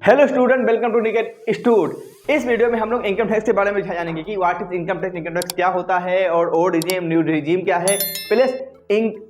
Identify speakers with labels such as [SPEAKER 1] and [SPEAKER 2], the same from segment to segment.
[SPEAKER 1] Hello student, welcome to Niket stud. इस video में हम लोग इनकम टैक्स के बारे में जानेंगे कि व्हाट इज इनकम टैक्स क्या होता है और ओल्ड रिजीम न्यू रिजीम क्या है, प्लस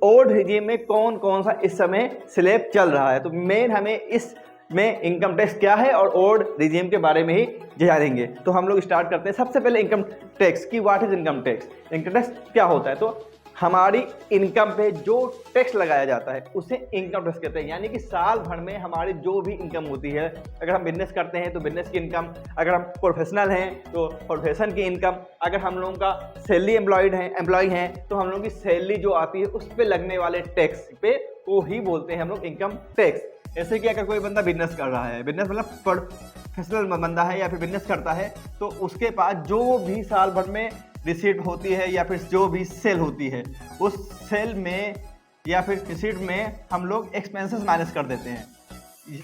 [SPEAKER 1] ओल्ड रिजीम में कौन कौन सा इस समय स्लैब चल रहा है। तो मेन हमें इस में इनकम टैक्स क्या है और ओल्ड रिजीम के बारे में ही जानेंगे। तो हम लोग स्टार्ट करते हैं सबसे पहले इनकम टैक्स की what is income tax. Income tax क्या होता है? तो हमारी इनकम पे जो टैक्स लगाया जाता है उसे इनकम टैक्स कहते हैं। यानी कि साल भर में हमारी जो भी इनकम होती है, अगर हम बिजनेस करते हैं तो बिजनेस की इनकम, अगर हम प्रोफेशनल हैं तो प्रोफेशन की इनकम, अगर हम लोगों का सैलरी एम्प्लॉय हैं तो हम लोगों की सैलरी जो आती है उस पर लगने वाले टैक्स पे वो ही बोलते हैं हम लोग इनकम टैक्स। जैसे कि अगर कोई बंदा बिजनेस कर रहा है, बिजनेस मतलब प्रोफेशनल बंदा है या फिर बिजनेस करता है, तो उसके पास जो भी साल भर में रिसीट होती है या फिर जो भी सेल होती है उस सेल में या फिर रिसीट में हम लोग एक्सपेंसेस माइनस कर देते हैं।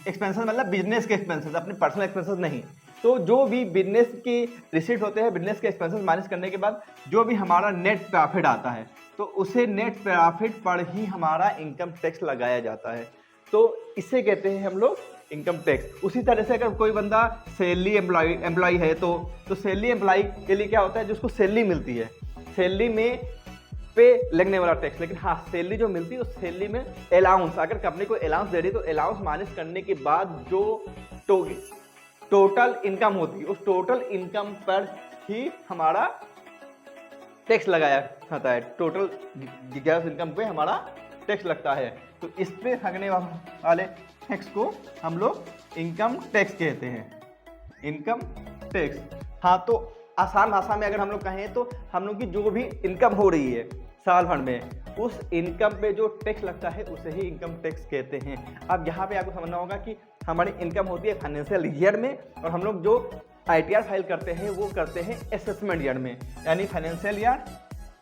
[SPEAKER 1] एक्सपेंसेस मतलब बिजनेस के एक्सपेंसेस, अपने पर्सनल एक्सपेंसेस नहीं। तो जो भी बिजनेस की रिसीट होते हैं, बिजनेस के एक्सपेंसेस माइनस करने के बाद जो भी हमारा नेट प्रॉफिट आता है तो उसे नेट प्रॉफिट पर ही हमारा इनकम टैक्स लगाया जाता है। तो इसे कहते हैं हम लोग इनकम टैक्स। उसी तरह से अगर कोई बंदा सैलरी एम्प्लॉय है तो सैलरी एम्प्लॉय के लिए क्या होता है, जिसको सैलरी मिलती है, सैलरी में पे लगने वाला टैक्स। लेकिन हाँ, सैलरी जो मिलती है उस सैलरी में अलाउंस, अगर कंपनी को अलाउंस दे रही है तो अलाउंस माइनस करने के बाद जो टोटल इनकम होती है उस टोटल इनकम पर ही हमारा टैक्स लगाया जाता है। टोटल ग्रॉस इनकम पे हमारा टैक्स लगता है। तो इस पे लगने वाले टैक्स को हम लोग इनकम टैक्स कहते हैं, इनकम टैक्स। हाँ, तो आसान भाषा में अगर हम लोग कहें तो हम लोग की जो भी इनकम हो रही है साल भर में, उस इनकम पे जो टैक्स लगता है उसे ही इनकम टैक्स कहते हैं। अब यहाँ पे आपको समझना होगा कि हमारी इनकम होती है फाइनेंशियल ईयर में, और हम लोग जो ITR फाइल करते हैं वो करते हैं असेसमेंट ईयर में, यानी फाइनेंशियल ईयर।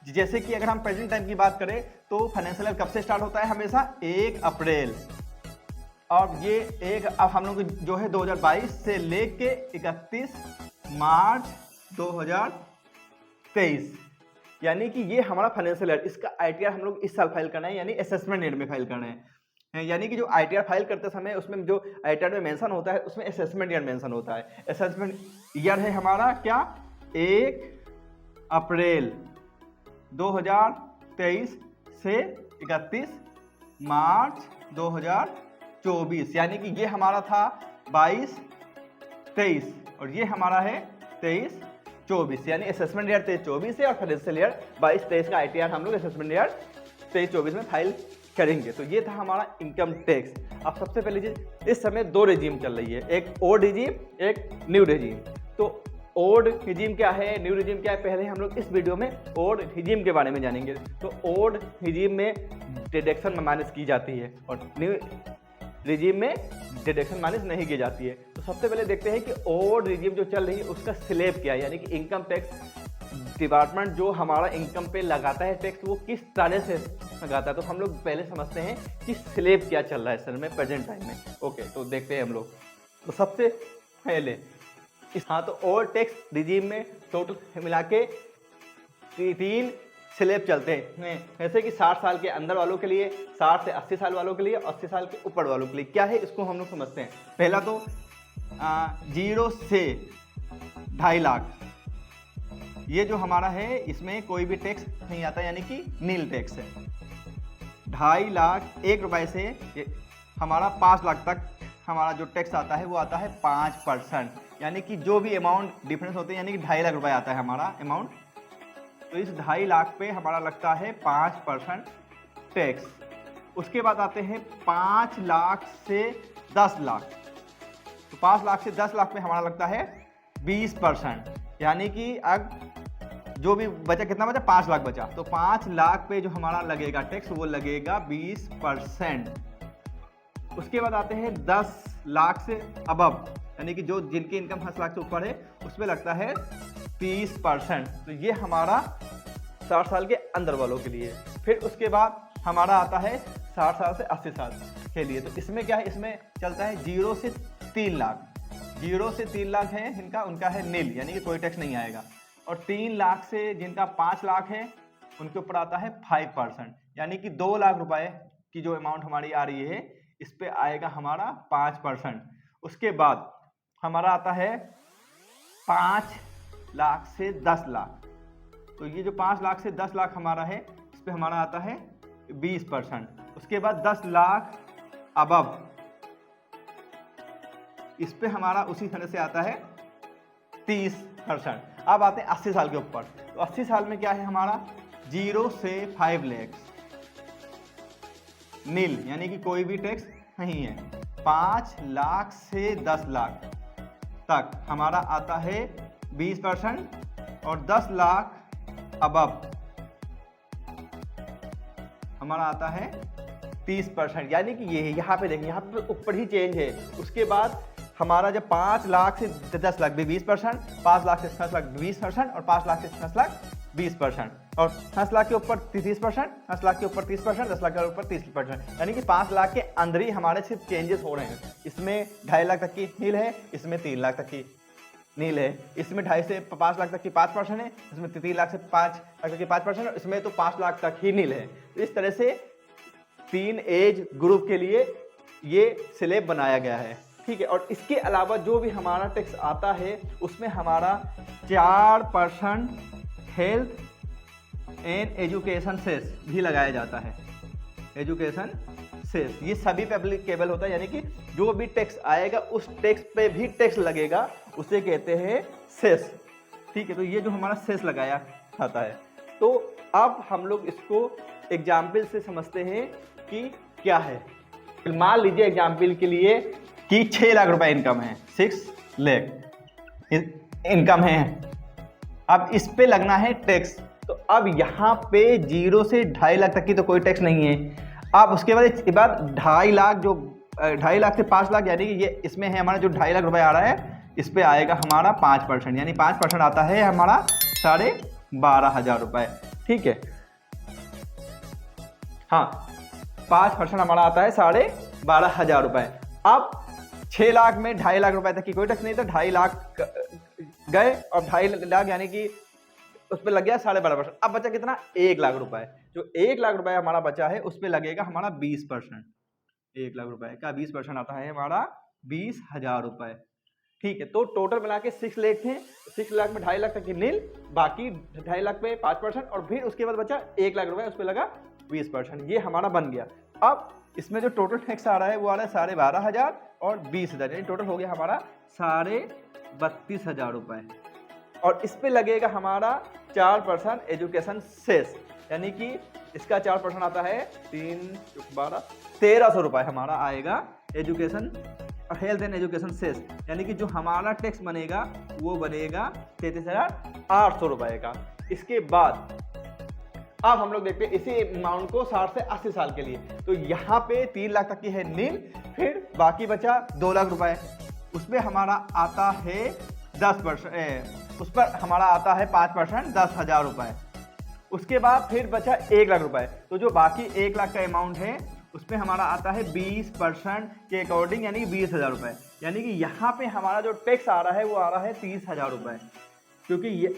[SPEAKER 1] जैसे कि अगर हम प्रेजेंट टाइम की बात करें तो फाइनेंशियल ईयर कब से स्टार्ट होता है? हमेशा 1 अप्रैल। और ये अब हम लोग जो है 2022 से लेके 31 मार्च 2023, यानी कि ये हमारा फाइनेंशियल ईयर। इसका ITR हम लोग इस साल फाइल करना है, यानी असेसमेंट ईयर में फाइल करना है। यानी कि जो ITR फाइल करते समय उसमें जो ITR में मेंशन होता है उसमें असेसमेंट ईयर मेंशन होता है। असेसमेंट ईयर है हमारा क्या? 1 अप्रैल 2023 से 31 मार्च 2024, यानी कि ये हमारा था 22-23 और ये हमारा है 23-24, यानी असेसमेंट ईयर 23-24 है और फाइनेंशियल ईयर 22-23 का ITR हम लोग असेसमेंट ईयर 23-24 में फाइल करेंगे। तो ये था हमारा इनकम टैक्स। अब सबसे पहली चीज, इस समय 2 रिजीम चल रही है, एक ओल्ड रिजीम, एक न्यू रिजीम। तो ओल्ड रिजीम क्या है, न्यू रिजीम क्या है, पहले हम लोग इस वीडियो में ओल्ड रिजीम के बारे में जानेंगे। तो ओल्ड रिजीम में डिडक्शन माइनस की जाती है और न्यू रिजीम में डिडक्शन माइनस नहीं की जाती है। तो सबसे पहले देखते हैं कि ओल्ड रिजीम जो चल रही है उसका स्लैब क्या है, यानी कि इनकम टैक्स डिपार्टमेंट जो हमारा इनकम पे लगाता है टैक्स वो किस तरह से लगाता है। तो हम लोग पहले समझते हैं कि स्लैब क्या चल रहा है सर में प्रेजेंट टाइम में। ओके, तो देखते हैं हम लोग। तो सबसे पहले तो ओल्ड टैक्स रिजीम में टोटल मिला के 3 स्लैब चलते हैं। जैसे कि 60 साल के अंदर वालों के लिए, 60 से 80 साल वालों के लिए, 80 साल के ऊपर वालों के लिए क्या है इसको हम लोग समझते हैं। पहला तो 0 से 2.5 लाख, ये जो हमारा है इसमें कोई भी टैक्स नहीं आता, यानी कि नील टैक्स है। 2.5 लाख 1 रुपए से हमारा 5 लाख तक हमारा जो टैक्स आता है वो आता है 5%, यानी कि जो भी अमाउंट डिफरेंस होते हैं, यानी कि 2.5 लाख रुपए आता है हमारा अमाउंट, तो इस 2.5 लाख पे हमारा लगता है 5% टैक्स। उसके बाद आते हैं 5 लाख से 10 लाख, तो 5 लाख से 10 लाख पे हमारा लगता है 20%, यानी कि अब जो भी बचा, कितना बचा? 5 लाख बचा, तो 5 लाख पे जो हमारा लगेगा टैक्स वो लगेगा 20%। उसके बाद आते हैं 10 लाख से अबव, यानी कि जो जिनकी इनकम 10 लाख से ऊपर है उस पर लगता है 30%। तो ये हमारा 60 साल के अंदर वालों के लिए। फिर उसके बाद हमारा आता है 60 साल से 80 साल के लिए। तो इसमें क्या है, इसमें चलता है 0 से 3 लाख। 0 से 3 लाख है इनका, उनका है नील, यानी कि कोई टैक्स नहीं आएगा। और 3 लाख से जिनका 5 लाख है उनके ऊपर आता है 5%, यानी कि 2 लाख रुपए की जो अमाउंट हमारी आ रही है इस पे आएगा हमारा 5%। उसके बाद हमारा आता है 5 लाख से 10 लाख। तो ये जो 5 लाख से 10 लाख हमारा है, इस पे हमारा आता है 20%। उसके बाद 10 लाख अबव, इस पे हमारा उसी तरह से आता है 30%। अब आते हैं 80 साल के ऊपर। तो 80 साल में क्या है हमारा, 0 से 5 लाख नील, यानी कि कोई भी टैक्स नहीं है। 5 लाख से 10 लाख तक हमारा आता है 20%, और 10 लाख अबव हमारा आता है 30%। यानी कि ये यहाँ पे देखिए, यहाँ पे ऊपर ही चेंज है। उसके बाद हमारा जब 5 लाख से 10 लाख भी 20%, 5 लाख से 10 लाख 20%, और 5 लाख से 10 लाख 20%, और 10 लाख के ऊपर 30%, 10 लाख के ऊपर 30%, 10 लाख के ऊपर 30%। यानी कि 5 लाख के अंदर ही हमारे सिर्फ चेंजेस हो रहे हैं। इसमें 2.5 लाख तक की नील है, इसमें 3 लाख तक की नील है, इसमें 2.5 से 5 लाख तक की 5% है, इसमें 3 लाख से 5 लाख तक की 5%, और इसमें तो 5 लाख तक ही नील है। तो इस तरह से 3 एज ग्रुप के लिए ये स्लैब बनाया गया है, ठीक है। और इसके अलावा जो भी हमारा टैक्स आता है उसमें हमारा 4% हेल्थ एंड एजुकेशन सेस भी लगाया जाता है। एजुकेशन सेस ये सभी पे एप्लीकेबल होता है, यानी कि जो भी टैक्स आएगा उस टैक्स पे भी टैक्स लगेगा, उसे कहते हैं सेस, ठीक है। तो ये जो हमारा सेस लगाया जाता है। तो अब हम लोग इसको एग्जाम्पल से समझते हैं कि क्या है। मान लीजिए एग्जाम्पल के लिए कि 6 लाख रुपए इनकम है, 6 लाख इनकम है। अब इस पे लगना है टैक्स। तो अब यहाँ पे 0 से 2.5 लाख तक की तो कोई टैक्स नहीं है। अब उसके बाद इसके बाद 2.5 लाख, जो 2.5 लाख से 5 लाख, यानी कि ये इसमें है हमारा जो 2.5 लाख रुपए आ रहा है, इस पे आएगा हमारा 5%, यानी 5% आता है हमारा 12,500 रुपए, ठीक है। हाँ, 5% हमारा आता है 12,500 रुपए। अब 6 लाख में 2.5 लाख रुपए तक की कोई टैक्स नहीं था, 2.5 लाख गए, और 2.5 लाख यानी कि उस पर लग गया 12.5%। अब बचा कितना, 1 लाख रुपए। जो 1 लाख रुपए हमारा बचा है उस पर लगेगा हमारा 20%। 1 लाख रुपए का 20% आता है हमारा 20,000 रुपए, ठीक है। तो टोटल मिला के 6 लाख थे। 6 लाख में 2.5 लाख तक की नील, बाकी 2.5 लाख पे 5%, और फिर उसके बाद बचा 1 लाख रुपए, उस पर लगा 20%। ये हमारा बन गया। अब इसमें जो टोटल टैक्स आ रहा है वो आ रहा है 12,500 और 20,000, यानी टोटल हो गया हमारा 32,500 रुपए। और इस पे लगेगा हमारा 4% एजुकेशन सेस, यानी कि इसका 4% आता है 1300 रुपए हमारा आएगा education health and education cess, यानी कि जो हमारा टैक्स बनेगा वो बनेगा 33,800 रुपए का। इसके बाद अब हम लोग देखते हैं इसी अमाउंट को 60 से 80 साल के लिए। तो यहाँ पे 3 लाख तक की है नील, फिर बाकी बचा 2 लाख रुपए, उसमें हमारा आता है 10%, उस पर हमारा आता है 5%, 10,000 रुपए। उसके बाद फिर बचा 1 लाख रुपए। तो जो बाकी 1 लाख का अमाउंट है उसमें हमारा आता है 20% के अकॉर्डिंग, यानी कि 20,000 रुपए। यानी कि यहाँ पे हमारा जो टैक्स आ रहा है वो आ रहा है 30,000 रुपए, क्योंकि ये,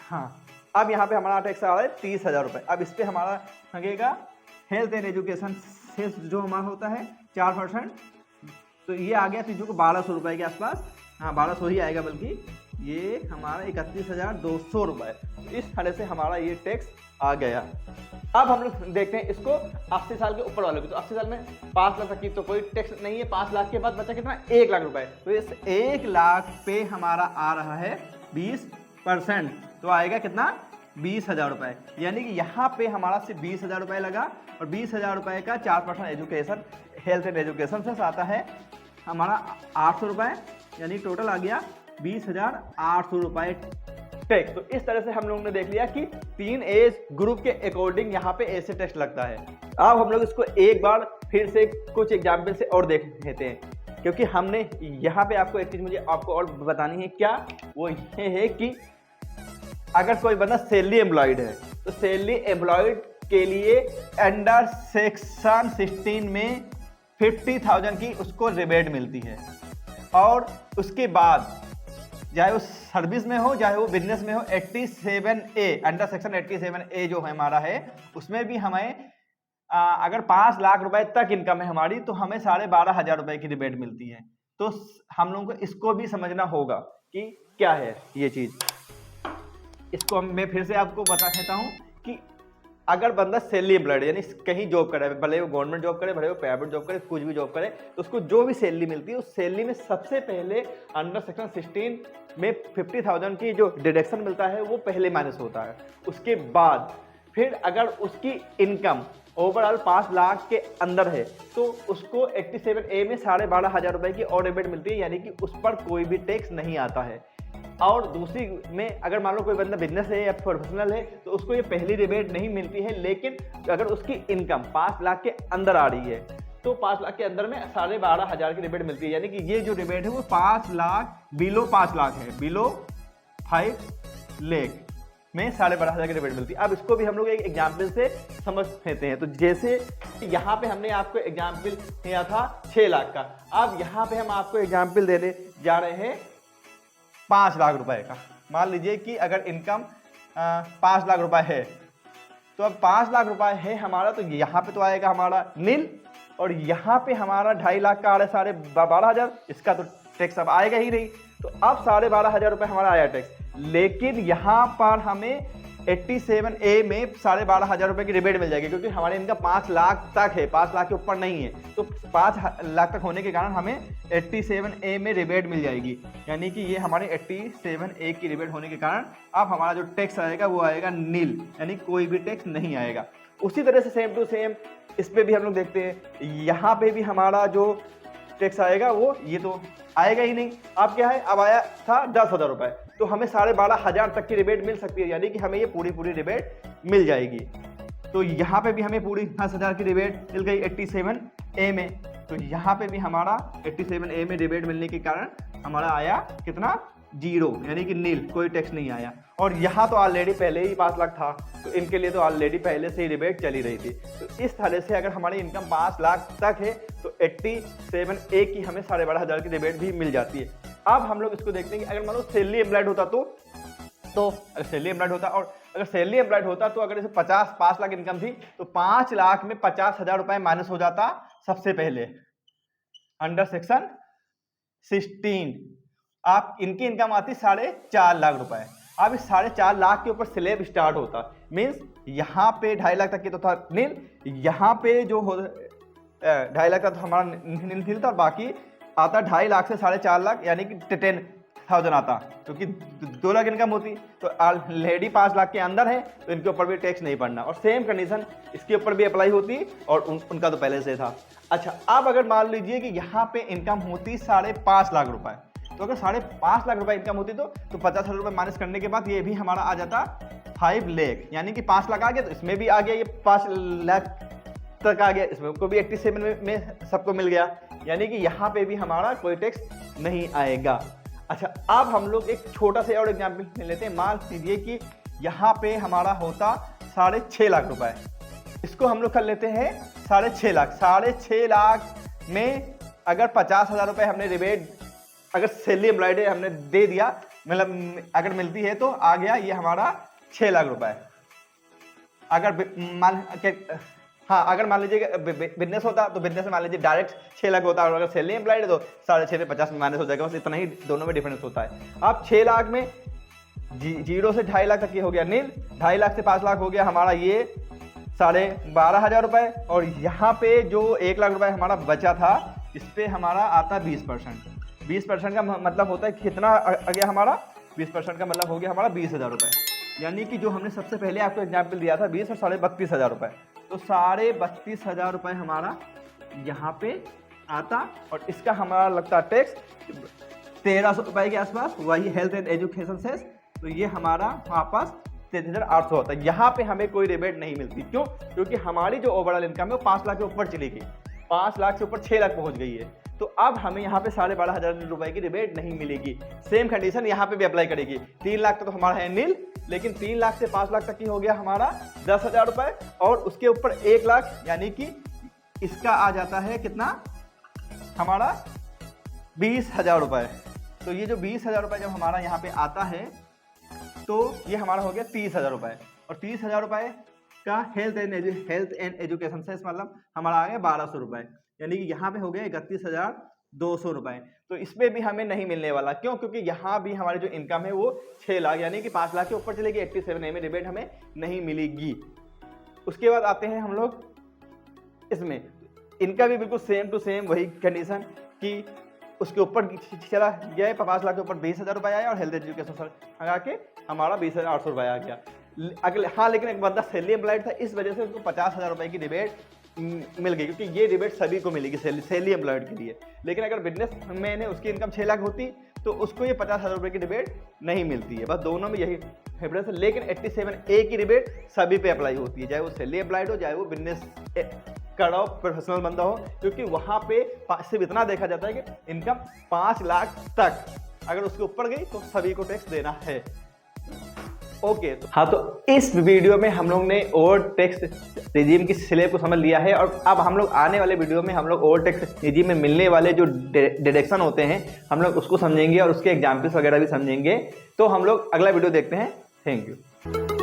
[SPEAKER 1] हाँ, अब यहाँ पे हमारा टैक्स आ रहा है 30,000 रुपए। अब इस पे हमारा लगेगा हेल्थ एंड एजुकेशन सेस, जो हमारा होता है 4%। तो ये आ गया चीज़ों को 1200 रुपए के आसपास, हाँ 1200 ही आएगा, बल्कि ये हमारा 31,200 रुपए। इस तरह से हमारा ये टैक्स आ गया। अब हम लोग देखते हैं इसको 80 साल के ऊपर वाले को। तो 80 साल में 5 लाख तक की तो कोई टैक्स नहीं है। 5 लाख के बाद बचा कितना, 1 लाख रुपए। तो इस 1 लाख पे हमारा आ रहा है 20%, तो आएगा कितना, 20,000 रुपए। यानी कि यहाँ पे हमारा सिर्फ 20,000 रुपए लगा, और 20,000 रुपए का 4% एजुकेशन हेल्थ एंड एजुकेशन से आता है हमारा 800 रुपए, यानी टोटल आ गया 20,800 रुपए टैक्स। तो इस तरह से हम लोगों ने देख लिया कि 3 एज ग्रुप के अकॉर्डिंग यहाँ पे ऐसे टैक्स लगता है। अब हम लोग इसको एक बार फिर से कुछ एग्जाम्पल से और देख लेते हैं, क्योंकि हमने यहाँ पे आपको एक चीज मुझे आपको और बतानी है। क्या वो ये है कि अगर कोई बंदा सैलरी एम्प्लॉयड है तो सैलरी एम्प्लॉयड के लिए अंडर सेक्शन 16 में 50,000 की उसको रिबेट मिलती है। और उसके बाद चाहे वो सर्विस में हो चाहे वो बिजनेस में हो, 87A अंडर सेक्शन 87A जो हमारा है उसमें भी हमें अगर 5 लाख रुपए तक इनकम है हमारी तो हमें 12,500 रुपए की रिबेट मिलती है। तो हम लोगों को इसको भी समझना होगा कि क्या है ये चीज। इसको मैं फिर से आपको बता देता हूं कि अगर बंदा सैलरी एम्प्लॉयड यानी कहीं जॉब करे, भले वो गवर्नमेंट जॉब करे, भले वो प्राइवेट जॉब करे, कुछ भी जॉब करे, तो उसको जो भी सैलरी मिलती है उस सैलरी में सबसे पहले अंडर सेक्शन 16 में 50,000 की जो डिडक्शन मिलता है वो पहले माइनस होता है। उसके बाद फिर अगर उसकी इनकम ओवरऑल 5 लाख के अंदर है तो उसको 87A में 12,500 रुपए की और रिबेट मिलती है, यानी कि उस पर कोई भी टैक्स नहीं आता है। और दूसरी में अगर मान लो कोई बंदा बिजनेस है या प्रोफेशनल है तो उसको ये पहली रिबेट नहीं मिलती है, लेकिन अगर उसकी इनकम 5 लाख के अंदर आ रही है तो 5 लाख के अंदर में 12,500 की रिबेट मिलती है, यानी कि ये जो रिबेट है वो 5 लाख बिलो 5 लाख है, बिलो 5 लाख में 12,500 की रिबेट मिलती है। अब इसको भी हम लोग एक एग्जाम्पल से समझ लेते हैं। तो जैसे यहाँ पे हमने आपको एग्जाम्पल दिया था 6 लाख का, अब यहाँ पे हम आपको एग्जाम्पल देने जा रहे हैं 5 लाख रुपए का। मान लीजिए कि अगर इनकम 5 लाख रुपए है तो अब 5 लाख रुपए है हमारा, तो यहाँ पे तो आएगा हमारा नील, और यहाँ पे हमारा 2.5 लाख का आ रहा है 12,500, इसका तो टैक्स अब आएगा ही नहीं। तो अब 12,500 रुपए हमारा आया टैक्स, लेकिन यहाँ पर हमें 87A में 12,500 रुपए की रिबेट मिल जाएगी, क्योंकि हमारे इनका 5 लाख तक है, 5 लाख के ऊपर नहीं है। तो 5 लाख तक होने के कारण हमें 87A में रिबेट मिल जाएगी, यानी कि ये हमारे 87A की रिबेट होने के कारण अब हमारा जो टैक्स आएगा वो आएगा नील, यानी कोई भी टैक्स नहीं आएगा। उसी तरह से सेम टू सेम इस पे भी हम लोग देखते हैं, यहाँ पे भी हमारा जो टैक्स आएगा वो ये तो आएगा ही नहीं। अब क्या है, अब आया था 10,000 रुपए, तो हमें 12,500 तक की रिबेट मिल सकती है, यानी कि हमें ये पूरी रिबेट मिल जाएगी। तो यहाँ पे भी हमें पूरी 10,000 की रिबेट मिल गई 87A में। तो यहाँ पे भी हमारा 87A में रिबेट मिलने के कारण हमारा आया कितना, 0, यानी कि नील, कोई टैक्स नहीं आया। और यहाँ तो ऑलरेडी पहले ही 5 लाख था, तो इनके लिए तो ऑलरेडी पहले से ही रिबेट चली रही थी। तो इस तरह से अगर हमारी इनकम 5 लाख तक है तो 87A की हमें 12,500 की रिबेट भी मिल जाती है। अब हम लोग इसको देखते हैं कि अगर मान लो सैलरी एम्प्लॉयड होता तो अगर सैलरी एम्प्लॉयड होता, और अगर सैलरी एम्प्लॉयड होता तो अगर जैसे 5 लाख इनकम थी तो 5 लाख में 50,000 रुपए माइनस हो जाता सबसे पहले अंडर सेक्शन 16। आप इनकी इनकम आती 4.5 लाख रुपए। अब इस 4.5 लाख के ऊपर स्लैब स्टार्ट होता, मीन्स यहाँ पे 2.5 लाख तक की तो था नील, यहाँ पे जो 2.5 लाख का तो हमारा नील था, और बाकी आता 2.5 लाख से 4.5 लाख, यानी कि 10,000 आता, क्योंकि 2 लाख इनकम होती। तो ऑलरेडी 5 लाख के अंदर है तो इनके ऊपर भी टैक्स नहीं पड़ना, और सेम कंडीशन इसके ऊपर भी अप्लाई होती, और उनका तो पहले से था। अच्छा, अब अगर मान लीजिए कि यहाँ पे इनकम होती 5.5 लाख रुपए, तो अगर 5.5 लाख रुपए इनकम होती तो 50,000 रुपए माइनस करने के बाद ये भी हमारा आ जाता 5 लाख, यानी कि 5 लाख आ गया, तो इसमें भी आ गया ये 5 लाख तक आ गया, इसमें को भी 87 में सबको मिल गया, यानी कि यहाँ पे भी हमारा कोई टैक्स नहीं आएगा। अच्छा, अब हम लोग एक छोटा सा और एग्जाम्पल लेते हैं। मान लीजिए कि यहाँ पे हमारा होता 6.5 लाख रुपए, इसको हम लोग कर लेते हैं 6.5 लाख। 6.5 लाख में अगर 50,000 रुपए हमने रिबेट, अगर सैलरी एम्प्लॉयड हमने दे दिया, मतलब अगर मिलती है तो आ गया ये हमारा 6 लाख रुपए। अगर अगर मान लीजिए बिजनेस होता तो बिजनेस में मान लीजिए डायरेक्ट 6 लाख होता, और अगर सैलरी एम्प्लॉयड है तो 6.5 में 50 में माइनस हो जाएगा, बस इतना ही दोनों में डिफरेंस होता है। अब 6 लाख में 0 से 2.5 लाख तक ये हो गया नील, 2.5 लाख से 5 लाख हो गया हमारा ये 12,500 रुपए, और यहाँ पे जो 1 लाख रुपए हमारा बचा था इस पे हमारा आता 20%। 20% का मतलब होता है कितना आ गया हमारा, 20% का मतलब हो गया हमारा 20,000 रुपए, यानी कि जो हमने सबसे पहले आपको एग्जाम्पल दिया था 20 और 32,500 रुपए, तो 32,500 रुपए हमारा यहाँ पे आता, और इसका हमारा लगता टैक्स 1,300 रुपए के आसपास, वही हेल्थ एंड एजुकेशन सेस, तो ये हमारा वापस 3,800 होता है। यहाँ पे हमें कोई रिबेट नहीं मिलती, क्यों? क्योंकि हमारी जो ओवरऑल इनकम है वो 5 लाख के ऊपर चली गई, 5 लाख से ऊपर 6 लाख पहुंच गई है, तो अब हमें यहाँ पे 12,500 रुपए की रिबेट नहीं मिलेगी। सेम कंडीशन यहाँ पे भी अप्लाई करेगी। 3 लाख तो हमारा है नील, लेकिन 3 लाख से 5 लाख तक की हो गया हमारा 10,000 रुपए, और उसके ऊपर 1 लाख, यानी कि इसका आ जाता है कितना हमारा 20,000 रुपए। तो ये जो 20,000 रुपए जब हमारा यहाँ पे आता है तो ये हमारा हो गया 30,000 रुपए, और 30,000 रुपए का हेल्थ एंड एजुकेशन से मतलब हमारा आ गया 1,200 रुपए, यानी कि यहाँ पे हो गया 31,000 200 रुपए। तो इसमें भी हमें नहीं मिलने वाला, क्यों? क्योंकि यहाँ भी हमारी जो इनकम है वो 6 लाख यानी कि 5 लाख के ऊपर चलेगी। 87A में रिबेट हमें नहीं मिलेगी। उसके बाद आते हैं हम लोग इसमें, इनका भी बिल्कुल सेम टू सेम वही कंडीशन कि उसके ऊपर चला गया है 5 लाख के ऊपर 20,000 रुपये आया और हेल्थ एजुकेशन लगा के हमारा 20,800 रुपये आ गया। अगले हाँ, लेकिन एक बंदा सैलरी एम्प्लॉयड था, इस वजह से उसको 50,000 रुपये की रिबेट मिल गई, क्योंकि ये रिबेट सभी को मिलेगी सैलरी एम्प्लॉयड के लिए। लेकिन अगर बिजनेस मैन है, उसकी इनकम 6 लाख होती तो उसको ये 50,000 रुपये की रिबेट नहीं मिलती है। बस दोनों में यही डिफरेंस है। लेकिन 87A की रिबेट सभी पे अप्लाई होती है, चाहे वो सैलरी एम्प्लॉयड हो, चाहे वो बिजनेस कड़ा प्रोफेशनल बंदा हो, क्योंकि वहाँ पे सिर्फ इतना देखा जाता है कि इनकम 5 लाख तक, अगर उसके ऊपर गई तो सभी को टैक्स देना है। ओके, हाँ, तो इस वीडियो में हम लोग ने ओवर टैक्स रिजीम की स्लैब को समझ लिया है, और अब हम लोग आने वाले वीडियो में हम लोग ओवर टैक्स रिजीम में मिलने वाले जो डिडक्शन होते हैं हम लोग उसको समझेंगे और उसके एग्जाम्पल्स वगैरह भी समझेंगे। तो हम लोग अगला वीडियो देखते हैं। Thank you.